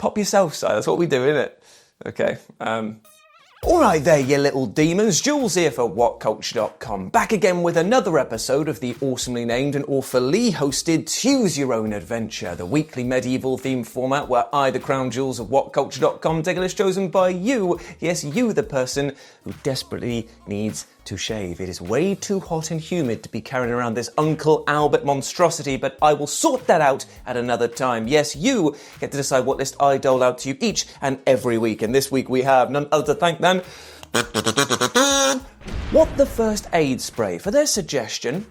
pop yourself, Si. That's what we do, innit? Okay. Alright there, you little demons. Jules here for WhatCulture.com. Back again with another episode of the awesomely named and awfully hosted Choose Your Own Adventure, the weekly medieval themed format where I, the Crown Jewels of WhatCulture.com, take a list chosen by you. Yes, you, the person who desperately needs to shave. It is way too hot and humid to be carrying around this Uncle Albert monstrosity, but I will sort that out at another time. Yes, you get to decide what list I dole out to you each and every week, and this week we have none other to thank than What the First Aid Spray for their suggestion.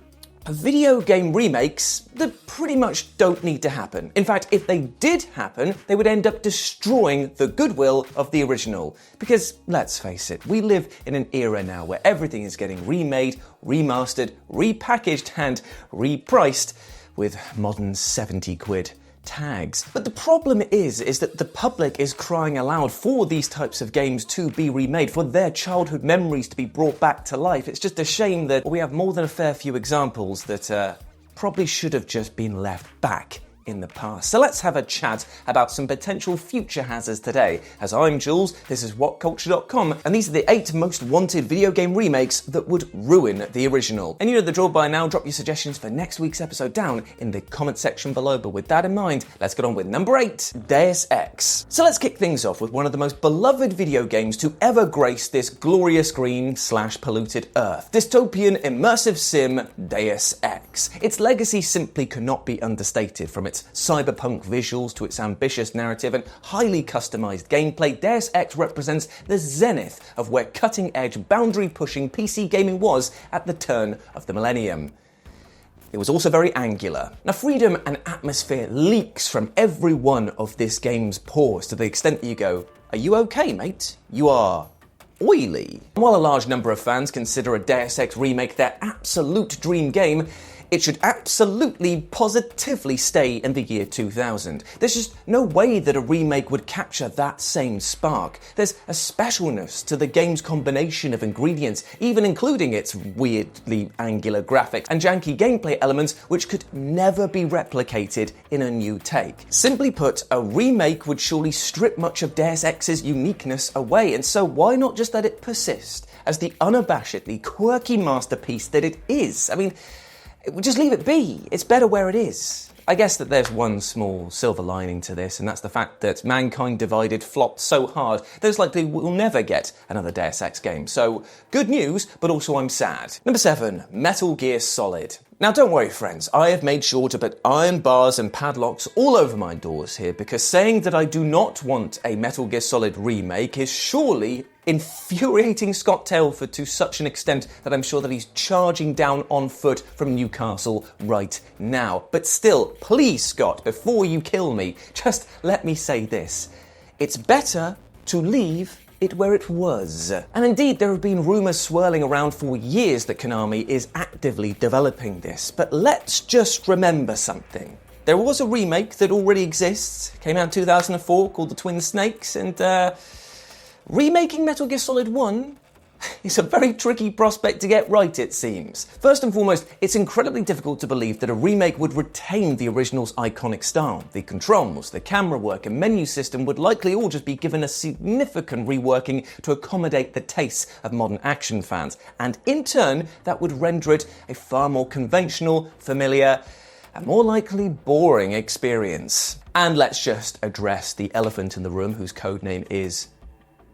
Video game remakes that pretty much don't need to happen. In fact, if they did happen, they would end up destroying the goodwill of the original. Because, let's face it, we live in an era now where everything is getting remade, remastered, repackaged and repriced with modern 70 quid tags. But the problem is that the public is crying aloud for these types of games to be remade, for their childhood memories to be brought back to life. It's just a shame that we have more than a fair few examples that probably should have just been left back in the past. So let's have a chat about some potential future hazards today. As I'm Jules, this is WhatCulture.com, and these are the 8 most wanted video game remakes that would ruin the original. And you know the drill by now, drop your suggestions for next week's episode down in the comment section below. But with that in mind, let's get on with number 8, Deus Ex. So let's kick things off with one of the most beloved video games to ever grace this glorious green/polluted earth. Dystopian immersive sim, Deus Ex. Its legacy simply cannot be understated. From its cyberpunk visuals to its ambitious narrative and highly customized gameplay, Deus Ex represents the zenith of where cutting-edge, boundary-pushing PC gaming was at the turn of the millennium. It was also very angular. Now, freedom and atmosphere leaks from every one of this game's pores to the extent that you go, "Are you okay, mate? You are oily." And while a large number of fans consider a Deus Ex remake their absolute dream game, it should absolutely, positively stay in the year 2000. There's just no way that a remake would capture that same spark. There's a specialness to the game's combination of ingredients, even including its weirdly angular graphics and janky gameplay elements, which could never be replicated in a new take. Simply put, a remake would surely strip much of Deus Ex's uniqueness away, and so why not just let it persist as the unabashedly quirky masterpiece that it is? I mean, just leave it be. It's better where it is. I guess that there's one small silver lining to this, and that's the fact that Mankind Divided flopped so hard that it's likely we'll never get another Deus Ex game. So, good news, but also I'm sad. Number 7, Metal Gear Solid. Now don't worry friends, I have made sure to put iron bars and padlocks all over my doors here, because saying that I do not want a Metal Gear Solid remake is surely infuriating Scott Tailford to such an extent that I'm sure that he's charging down on foot from Newcastle right now. But still, please Scott, before you kill me, just let me say this. It's better to leave it where it was. And indeed, there have been rumours swirling around for years that Konami is actively developing this. But let's just remember something. There was a remake that already exists, came out in 2004, called The Twin Snakes, and remaking Metal Gear Solid 1 is a very tricky prospect to get right, it seems. First and foremost, it's incredibly difficult to believe that a remake would retain the original's iconic style. The controls, the camera work and menu system would likely all just be given a significant reworking to accommodate the tastes of modern action fans, and in turn, that would render it a far more conventional, familiar, and more likely boring experience. And let's just address the elephant in the room, whose codename is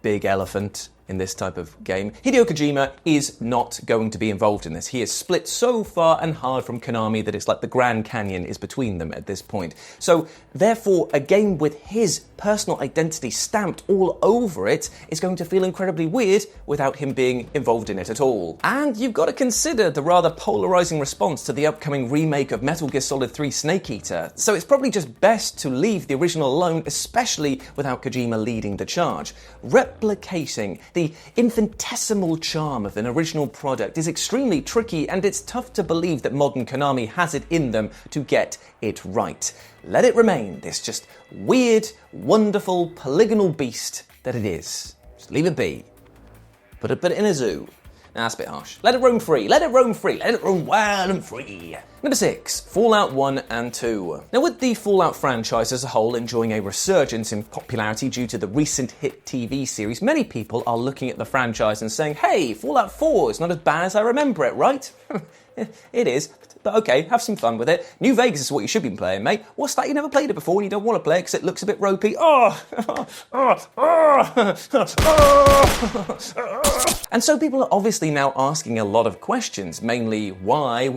Big Elephant in this type of game. Hideo Kojima is not going to be involved in this. He is split so far and hard from Konami that it's like the Grand Canyon is between them at this point. So, therefore, a game with his personal identity stamped all over it is going to feel incredibly weird without him being involved in it at all. And you've got to consider the rather polarizing response to the upcoming remake of Metal Gear Solid 3 Snake Eater. So it's probably just best to leave the original alone, especially without Kojima leading the charge. Replicating the infinitesimal charm of an original product is extremely tricky, and it's tough to believe that modern Konami has it in them to get it right. Let it remain this just weird, wonderful, polygonal beast that it is. Just leave it be. Put it in a zoo. That's a bit harsh. Let it roam free, let it roam free, let it roam wild and free. Number 6, Fallout 1 and 2. Now, with the Fallout franchise as a whole enjoying a resurgence in popularity due to the recent hit TV series, many people are looking at the franchise and saying, hey, Fallout 4 is not as bad as I remember it, right? It is. But okay, have some fun with it. New Vegas is what you should be playing, mate. What's that? You never played it before and you don't want to play it because it looks a bit ropey. And so people are obviously now asking a lot of questions, mainly why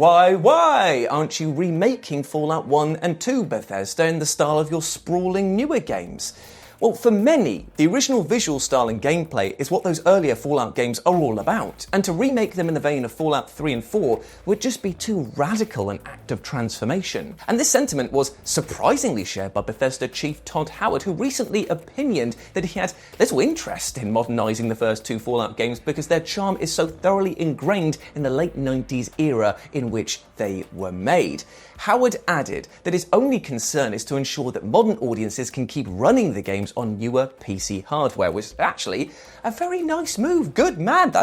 aren't you remaking Fallout 1 and 2, Bethesda, in the style of your sprawling newer games? Well, for many, the original visual style and gameplay is what those earlier Fallout games are all about, and to remake them in the vein of Fallout 3 and 4 would just be too radical an act of transformation. And this sentiment was surprisingly shared by Bethesda chief Todd Howard, who recently opinioned that he had little interest in modernising the first 2 Fallout games because their charm is so thoroughly ingrained in the late 90s era in which they were made. Howard added that his only concern is to ensure that modern audiences can keep running the games on newer PC hardware, which is actually a very nice move. Good man.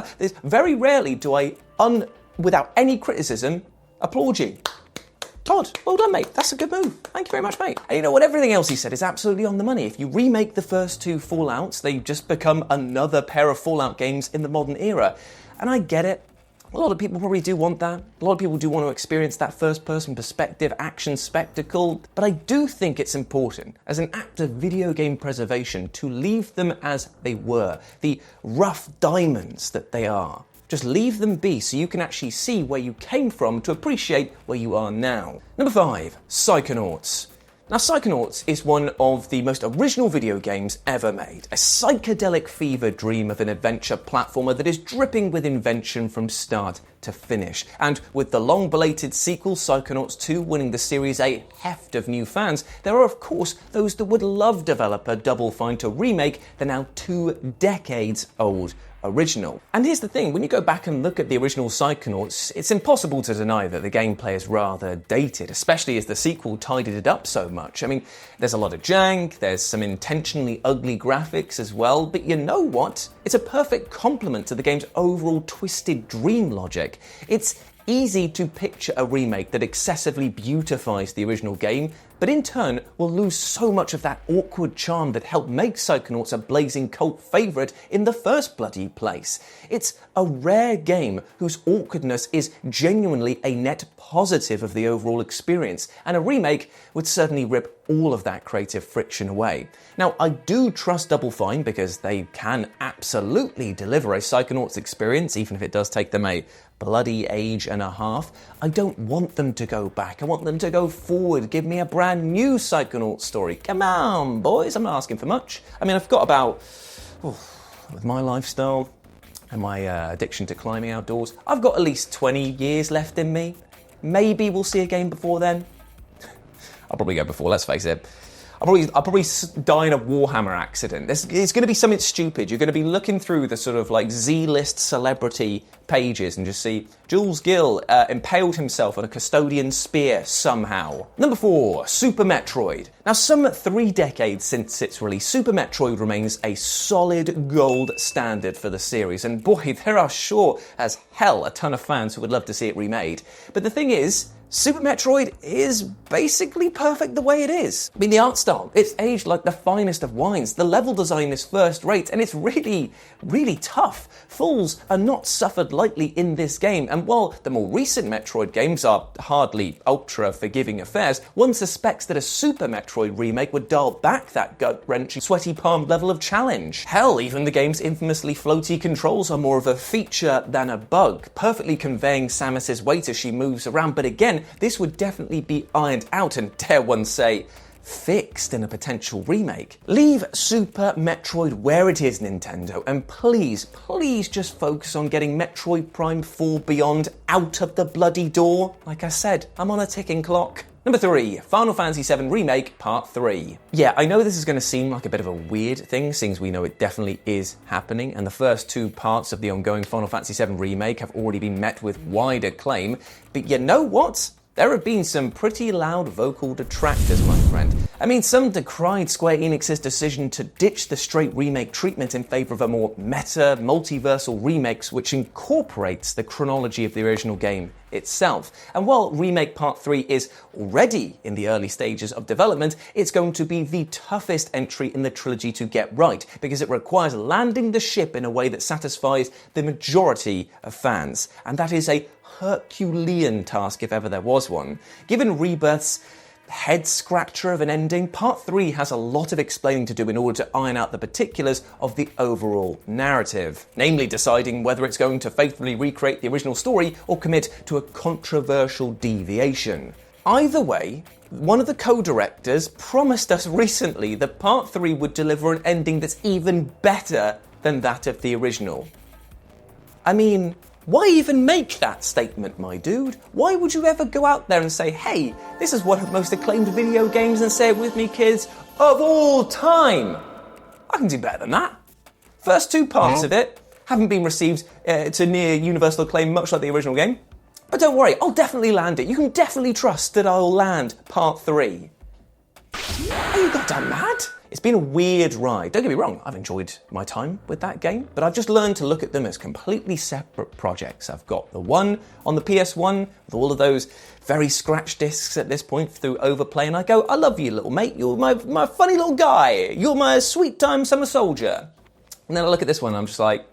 Very rarely do I, without any criticism, applaud you. Todd, well done, mate. That's a good move. Thank you very much, mate. And you know what? Everything else he said is absolutely on the money. If you remake the first 2 Fallouts, they just become another pair of Fallout games in the modern era. And I get it. A lot of people probably do want that. A lot of people do want to experience that first-person perspective action spectacle. But I do think it's important, as an act of video game preservation, to leave them as they were, the rough diamonds that they are. Just leave them be so you can actually see where you came from to appreciate where you are now. Number 5, Psychonauts. Now, Psychonauts is one of the most original video games ever made. A psychedelic fever dream of an adventure platformer that is dripping with invention from start to finish. And with the long-belated sequel, Psychonauts 2, winning the series a heft of new fans, there are, of course, those that would love developer Double Fine to remake the now 2 decades old original. And here's the thing, when you go back and look at the original Psychonauts, it's impossible to deny that the gameplay is rather dated, especially as the sequel tidied it up so much. I mean, there's a lot of jank, there's some intentionally ugly graphics as well, but you know what? It's a perfect complement to the game's overall twisted dream logic. It's easy to picture a remake that excessively beautifies the original game, but in turn will lose so much of that awkward charm that helped make Psychonauts a blazing cult favourite in the first bloody place. It's a rare game whose awkwardness is genuinely a net positive of the overall experience, and a remake would certainly rip all of that creative friction away. Now, I do trust Double Fine because they can absolutely deliver a Psychonauts experience, even if it does take them a bloody age and a half. I don't want them to go back. I want them to go forward. Give me a brand new Psychonauts story. Come on, boys. I'm not asking for much. I mean, I've got about, with my lifestyle and my addiction to climbing outdoors, I've got at least 20 years left in me. Maybe we'll see a game before then. I'll probably go before, let's face it. I'll probably die in a Warhammer accident. It's going to be something stupid. You're going to be looking through the sort of like Z-list celebrity pages and just see Jules Gill impaled himself on a custodian spear somehow. Number 4, Super Metroid. Now, some 3 decades since its release, Super Metroid remains a solid gold standard for the series. And boy, there are sure as hell a ton of fans who would love to see it remade. But the thing is, Super Metroid is basically perfect the way it is. I mean, the art style, it's aged like the finest of wines. The level design is first rate, and it's really, really tough. Fools are not suffered lightly in this game, and while the more recent Metroid games are hardly ultra-forgiving affairs, one suspects that a Super Metroid remake would dial back that gut-wrenching, sweaty-palmed level of challenge. Hell, even the game's infamously floaty controls are more of a feature than a bug, perfectly conveying Samus's weight as she moves around, but again, this would definitely be ironed out and, dare one say, fixed in a potential remake. Leave Super Metroid where it is, Nintendo, and please, please just focus on getting Metroid Prime 4 Beyond out of the bloody door. Like I said, I'm on a ticking clock. Number 3, Final Fantasy VII Remake Part 3. Yeah, I know this is going to seem like a bit of a weird thing, since we know it definitely is happening, and the first 2 parts of the ongoing Final Fantasy VII Remake have already been met with wide acclaim, but you know what? There have been some pretty loud vocal detractors, my friend. friend. I mean, some decried Square Enix's decision to ditch the straight remake treatment in favour of a more meta, multiversal remakes which incorporates the chronology of the original game itself. And while Remake Part 3 is already in the early stages of development, it's going to be the toughest entry in the trilogy to get right, because it requires landing the ship in a way that satisfies the majority of fans. And that is a Herculean task if ever there was one. Given Rebirth's head-scratcher of an ending, Part 3 has a lot of explaining to do in order to iron out the particulars of the overall narrative, namely deciding whether it's going to faithfully recreate the original story or commit to a controversial deviation. Either way, one of the co-directors promised us recently that Part 3 would deliver an ending that's even better than that of the original. I mean, why even make that statement, my dude? Why would you ever go out there and say, hey, this is one of the most acclaimed video games, and say it with me, kids, of all time? I can do better than that. First two parts of it haven't been received to near universal acclaim, much like the original game. But don't worry, I'll definitely land it. You can definitely trust that I'll land Part 3. Are you goddamn mad? It's been a weird ride. Don't get me wrong, I've enjoyed my time with that game, but I've just learned to look at them as completely separate projects. I've got the one on the PS1 with all of those very scratch discs at this point through Overplay, and I go, I love you, little mate. You're my funny little guy. You're my sweet time summer soldier. And then I look at this one and I'm just like,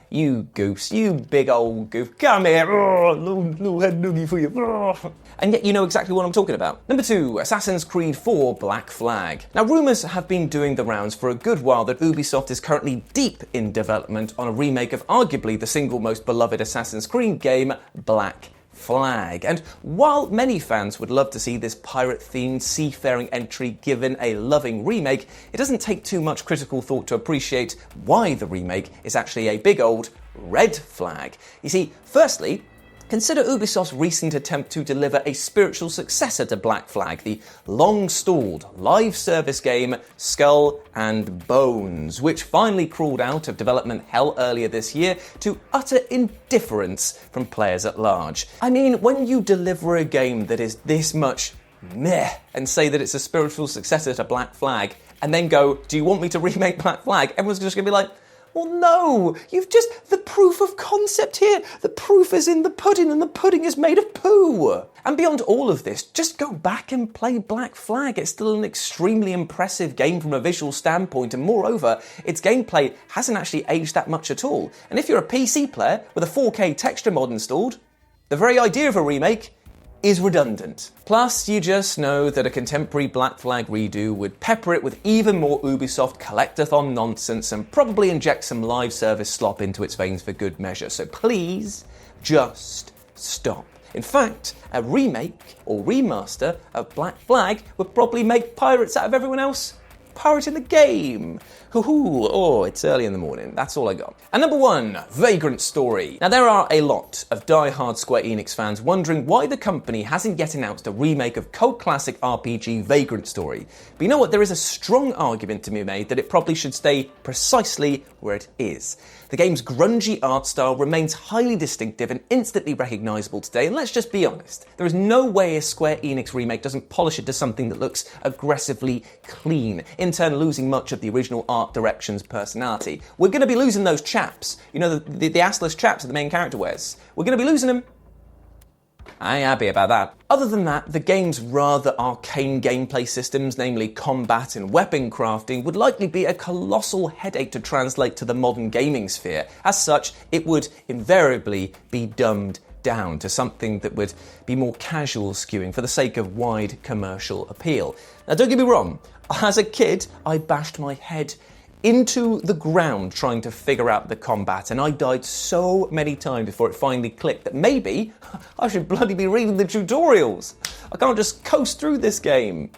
you goose, you big old goof, come here, little head noogie for you. And yet you know exactly what I'm talking about. Number 2, Assassin's Creed 4 Black Flag. Now, rumours have been doing the rounds for a good while that Ubisoft is currently deep in development on a remake of arguably the single most beloved Assassin's Creed game, Black Flag. And while many fans would love to see this pirate-themed seafaring entry given a loving remake, it doesn't take too much critical thought to appreciate why the remake is actually a big old red flag. You see, firstly, consider Ubisoft's recent attempt to deliver a spiritual successor to Black Flag, the long-stalled live service game Skull and Bones, which finally crawled out of development hell earlier this year to utter indifference from players at large. I mean, when you deliver a game that is this much meh and say that it's a spiritual successor to Black Flag, and then go, do you want me to remake Black Flag? Everyone's just going to be like, well, no, the proof of concept here. The proof is in the pudding, and the pudding is made of poo. And beyond all of this, just go back and play Black Flag. It's still an extremely impressive game from a visual standpoint, and moreover, its gameplay hasn't actually aged that much at all. And if you're a PC player with a 4K texture mod installed, the very idea of a remake is redundant. Plus, you just know that a contemporary Black Flag redo would pepper it with even more Ubisoft collectathon nonsense and probably inject some live service slop into its veins for good measure. So please, just stop. In fact, a remake or remaster of Black Flag would probably make pirates out of everyone else pirating the game. Oh, it's early in the morning. That's all I got. And number 1, Vagrant Story. Now, there are a lot of die-hard Square Enix fans wondering why the company hasn't yet announced a remake of cult classic RPG Vagrant Story. But you know what? There is a strong argument to be made that it probably should stay precisely where it is. The game's grungy art style remains highly distinctive and instantly recognisable today, and let's just be honest, there is no way a Square Enix remake doesn't polish it to something that looks aggressively clean, in turn losing much of the original art direction's personality. We're going to be losing those chaps, you know, the assless chaps that the main character wears. We're going to be losing them. I ain't happy about that. Other than that, the game's rather arcane gameplay systems, namely combat and weapon crafting, would likely be a colossal headache to translate to the modern gaming sphere. As such, it would invariably be dumbed down to something that would be more casual skewing for the sake of wide commercial appeal. Now, don't get me wrong, as a kid, I bashed my head into the ground trying to figure out the combat, and I died so many times before it finally clicked that maybe I should bloody be reading the tutorials. I can't just coast through this game.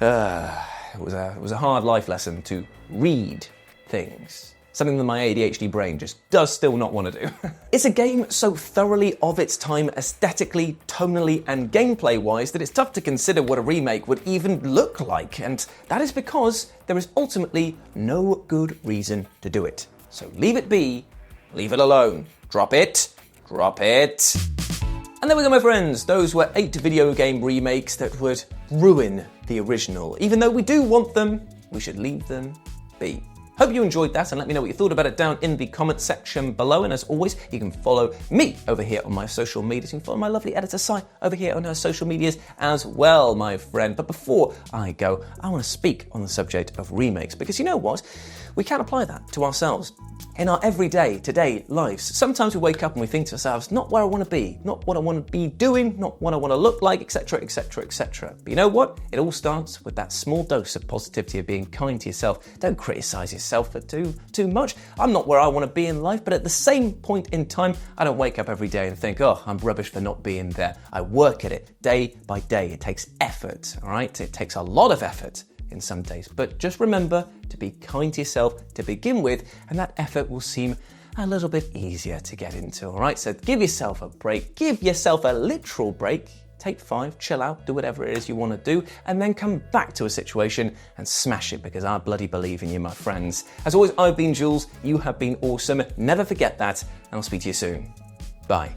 It was a hard life lesson to read things. Something that my ADHD brain just does still not want to do. It's a game so thoroughly of its time aesthetically, tonally, and gameplay-wise that it's tough to consider what a remake would even look like, and that is because there is ultimately no good reason to do it. So leave it be, leave it alone. Drop it, drop it. And there we go, my friends. Those were 8 video game remakes that would ruin the original. Even though we do want them, we should leave them be. Hope you enjoyed that, and let me know what you thought about it down in the comment section below. And as always, you can follow me over here on my social medias. You can follow my lovely editor, Sai, over here on her social medias as well, my friend. But before I go, I want to speak on the subject of remakes, because you know what? We can apply that to ourselves. In our everyday, today lives, sometimes we wake up and we think to ourselves, not where I want to be, not what I want to be doing, not what I want to look like, etc., etc., etc. But you know what? It all starts with that small dose of positivity, of being kind to yourself. Don't criticize yourself for too much. I'm not where I want to be in life, but at the same point in time, I don't wake up every day and think, oh, I'm rubbish for not being there. I work at it day by day. It takes effort, all right? It takes a lot of effort in some days, but just remember to be kind to yourself to begin with, and that effort will seem a little bit easier to get into, all right? So give yourself a break, give yourself a literal break, take 5, chill out, do whatever it is you want to do, and then come back to a situation and smash it, because I bloody believe in you, my friends. As always, I've been Jules, you have been awesome, never forget that, and I'll speak to you soon. Bye.